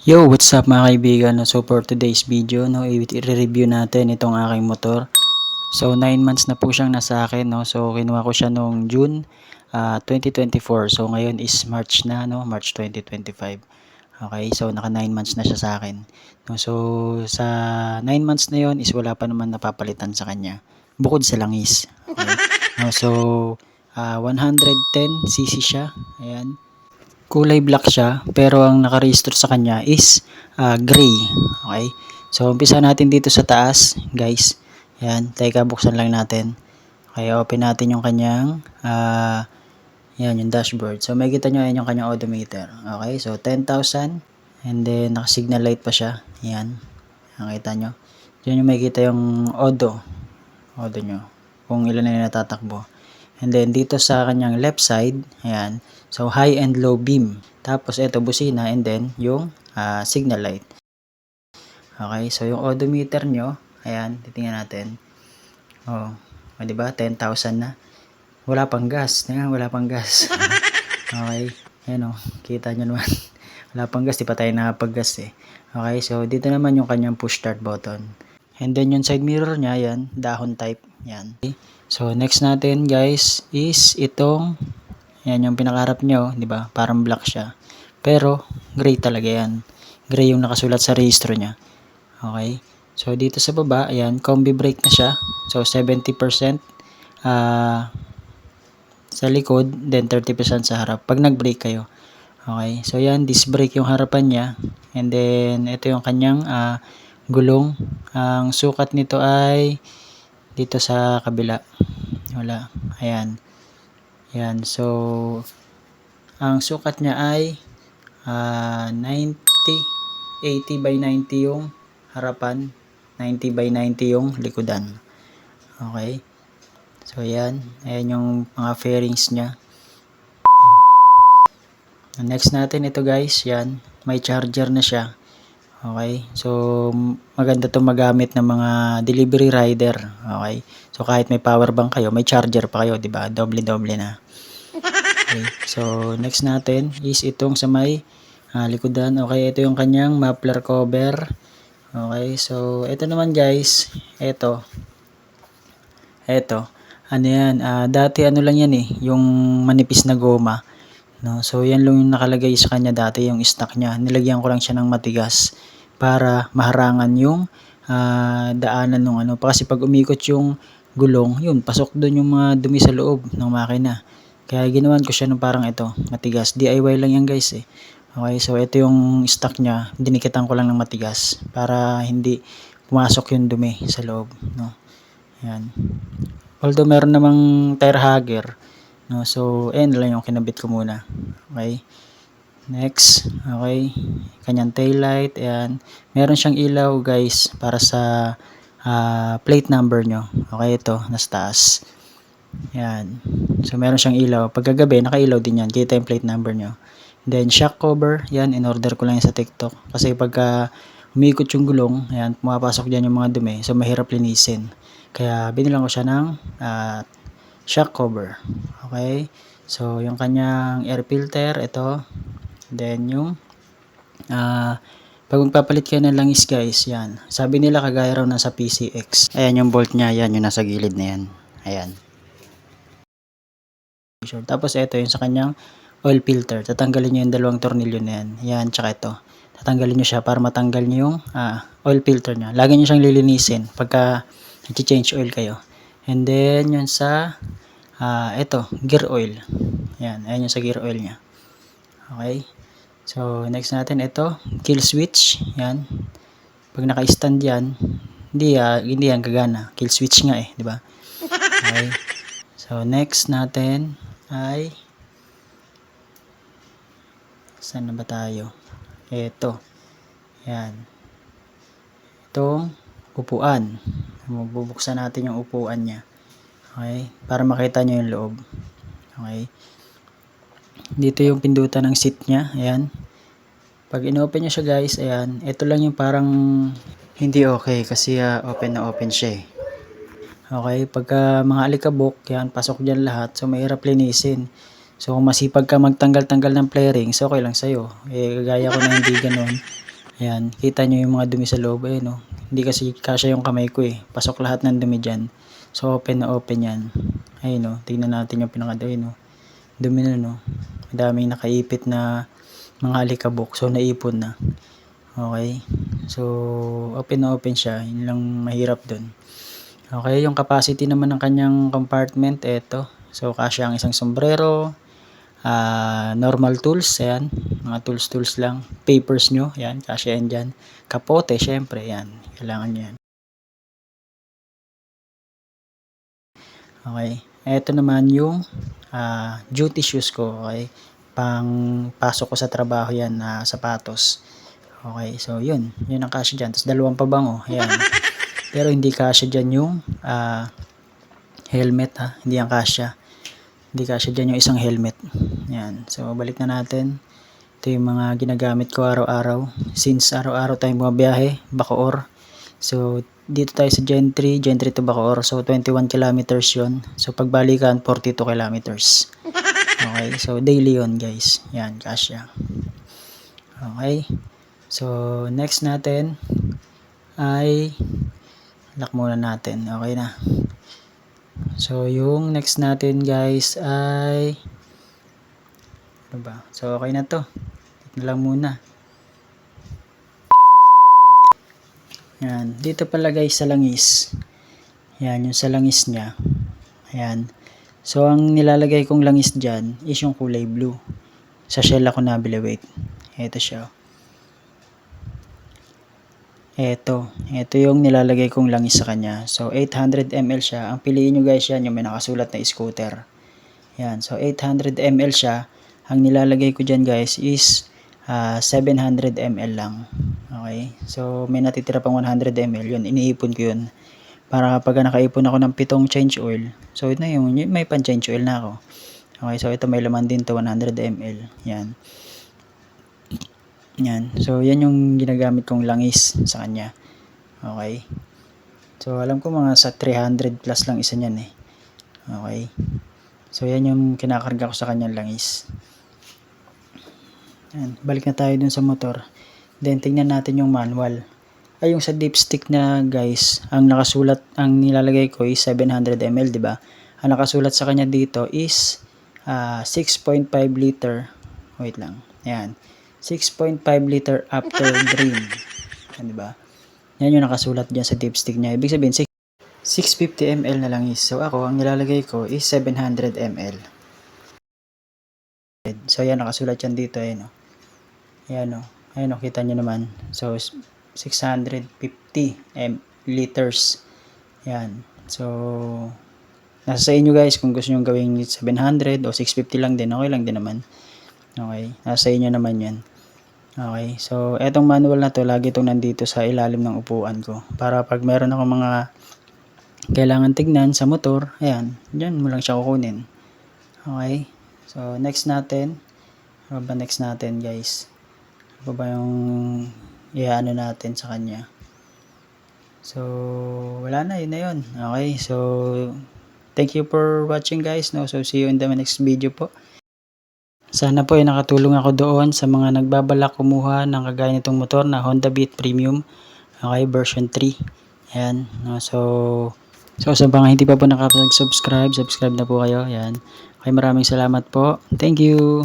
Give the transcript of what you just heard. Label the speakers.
Speaker 1: Yo, what's up mga kaibigan? So for today's video, i-review natin itong aking motor. So 9 months na po siyang nasa akin, no. So kinuha ko siya noong June 2024. So ngayon is March na, no, March 2025. Okay, so naka 9 months na siya sa akin. No, so sa 9 months na 'yon is wala pa naman napapalitan sa kanya. Bukod sa langis. Okay. No, so 110cc siya. Ayan. Kulay black siya, pero ang naka-register sa kanya is gray. Okay? So, umpisa natin dito sa taas, guys. Yan, teka, buksan lang natin. Okay, open natin yung kanyang yan, yung dashboard. So, makikita nyo, yan yung kanyang odometer. Okay, so 10,000. And then, naka-signal light pa siya. Yan, nakita nyo. Diyan yung makikita yung odo nyo. Kung ilan na natatakbo. And then, dito sa kanyang left side, ayan, so high and low beam. Tapos, ito, busina, and then, yung signal light. Okay, so yung odometer nyo, ayan, titingnan natin. Oh, diba? 10,000 na. Wala pang gas. Tingnan, wala pang gas. Okay, ayan o, kita nyo naman. Wala pang gas, di pa tayo nakapag-gas eh. Okay, so dito naman yung kanyang push start button. And then yung side mirror niya, yan, dahon type, yan. Okay. So next natin guys is itong, yan yung pinakaharap nyo, di ba? Parang black siya. Pero gray talaga yan. Gray yung nakasulat sa registro niya. Okay. So dito sa baba, ayan, combi brake na siya. So 70% sa likod, then 30% sa harap. Pag nag-brake kayo. Okay. So yan, disc brake yung harapan niya. And then ito yung kanyang gulong. Ang sukat nito ay dito sa kabila. Wala. Ayan. Ayan. So, ang sukat niya ay 90, 80 by 90 yung harapan. 90 by 90 yung likodan. Okay. So, ayan. Ayan yung mga fairings niya. Next natin ito guys. Yan. May charger na siya. Okay, so maganda itong magamit ng mga delivery rider. Okay, so kahit may power bank kayo, may charger pa kayo, di ba? Doble-doble na. Okay, so next natin is itong sa may likodan. Okay, ito yung kanyang muffler cover. Okay, so ito naman guys, ito. Ano yan, dati ano lang yan eh, yung manipis na goma. No, so yan lang yung nakalagay sa kanya dati, yung stock niya. Nilagyan ko lang siya ng matigas para maharangan yung daanan ng ano. Kasi pag umikot yung gulong, yun, pasok doon yung mga dumi sa loob ng makina. Kaya ginawan ko siya ng parang ito, matigas. DIY lang yan guys eh. Okay, so ito yung stock niya. Dinikitan ko lang ng matigas para hindi pumasok yung dumi sa loob. No? Yan. Although meron namang tire hugger. No? So, ayan lang yung kinabit ko muna. Okay. Next, okay, kanyang tail light, ayan. Meron siyang ilaw guys para sa plate number nyo. Okay, ito, nasa taas. Ayan. So, meron siyang ilaw. Pagkagabi, nakailaw din yan. Kita yung plate number nyo. Then, shock cover, yan, in-order ko lang yan sa TikTok. Kasi pagka umikot yung gulong, ayan, pumapasok dyan yung mga dumi. So, mahirap linisin. Kaya, binilang ko siya ng shock cover. Okay. So, yung kanyang air filter, ito. Then yung pag magpapalit kayo ng langis guys, yan. Sabi nila kagaya raw nasa PCX. Ayan yung bolt niya, yan yung nasa gilid na yan. Ayan. Tapos ito yung sa kanyang oil filter. Tatanggalin niyo yung dalawang tornilyo na yan. Yan, tsaka ito. Tatanggalin niyo siya para matanggal niyo yung oil filter niya. Lagi niyo siyang lilinisin pagka nag-change oil kayo. And then yun sa ito, gear oil. Yan, ayan yung sa gear oil niya. Okay. So, next natin ito, kill switch. Yan. Pag naka-stand yan, hindi yan gagana. Kill switch nga eh, di ba? Okay. So, next natin ay saan na ba tayo? Ito. Yan. Itong upuan. Bubuksan natin yung upuan niya. Okay? Para makita nyo yung loob. Okay? Dito yung pindutan ng seat niya. Ayan. Pag in-open nyo siya guys, ayan. Ito lang yung parang hindi okay kasi open na open siya eh. Okay. Pagka mga alikabok, yan, pasok dyan lahat. So, mahirap linisin. So, kung masipag ka magtanggal-tanggal ng flarings, okay lang sa'yo. Eh, gaya ko na hindi ganun. Ayan, kita nyo yung mga dumi sa loob. Ayan, no? Hindi kasi kasya yung kamay ko eh. Pasok lahat ng dumi dyan. So, open na open yan. Ayun, no? Tingnan natin yung pinakadumi, no? Dumi na, no? Madaming nakaipit na mga alikabok. So, naipon na. Okay? So, open na open siya. Yun lang mahirap dun. Okay, yung capacity naman ng kanyang compartment, eto. So, kasya ang isang sombrero, normal tools, ayan, mga tools lang, papers nyo, ayan, kasya yan dyan, kapote, syempre, ayan, kailangan nyo yan. Okay, eto naman yung duty shoes ko, okay, pang pasok ko sa trabaho yan na sapatos. Okay, so yun ang kasya dyan, tapos dalawang pabango, ayan. Pero hindi kasya dyan yung helmet ha, hindi yan kasya. Hindi kasya dyan yung isang helmet. Yan. So, balik na natin. Ito yung mga ginagamit ko araw-araw. Since araw-araw tayong bumabiyahe, Bacoor. So, dito tayo sa Gen 3 to Bacoor. So, 21 kilometers yun. So, pagbalikan, 42 kilometers. Okay. So, daily yun guys. Yan, kasya. Okay. So, next natin ay lock muna natin. Okay na. So, yung next natin guys ay ano ba? So, okay na to. Ito lang muna. Yan. Dito pala guys sa langis. Yan, yung sa langis niya. Ayan. So, ang nilalagay kong langis dyan is yung kulay blue. Sa shell ako nabili. Wait. Ito siya. Ito yung nilalagay kong langis sa kanya. So, 800 ml siya. Ang piliin nyo guys yan, yung may nakasulat na scooter. Yan. So, 800 ml siya. Ang nilalagay ko dyan guys is 700 ml lang. Okay. So, may natitira pang 100 ml. Yun, iniipon ko yun. Para kapag nakaipon ako ng 7 change oil. So, ito na yung may pan change oil na ako. Okay. So, ito may laman din to 100 ml. Yan. Yan. So, yan yung ginagamit kong langis sa kanya. Okay. So, alam ko mga sa 300 plus lang isa niyan eh. Okay. So, yan yung kinakarga ko sa kanyang langis. Yan. Balik na tayo dun sa motor. Then, tingnan natin yung manual. Ay, yung sa dipstick na guys, ang nakasulat, ang nilalagay ko is 700 ml, di ba? Ang nakasulat sa kanya dito is 6.5 liter. Wait lang. Yan. 6.5 liter after drain. Yan, di ba? Yan yung nakasulat dyan sa dipstick niya. Ibig sabihin, 650 ml na lang is. So, ako, ang nilalagay ko is 700 ml. So, yan, nakasulat yan dito. Ayan, o. Ayan, o. Ayan, o. Kita nyo naman. So, 650 liters. Yan. So, nasa sa inyo guys kung gusto nyo gawing 700 o 650 lang din. Okay lang din naman. Okay. Nasa inyo naman yan. Okay, so etong manual na to, lagi itong nandito sa ilalim ng upuan ko. Para pag meron ako mga kailangan tignan sa motor, ayan, dyan mo lang siya kukunin. Okay, so next natin, ano ba next natin guys? Ano ba yung iaano natin sa kanya? So, wala na, yun na yun. Okay, so thank you for watching guys. No? So, see you in the next video po. Sana po ay nakatulong ako doon sa mga nagbabalak kumuha ng kagaya nitong motor na Honda Beat Premium. Okay, version 3. Ayan. So sa mga hindi pa po nakapag-subscribe, subscribe na po kayo. Ayan. Okay, maraming salamat po. Thank you.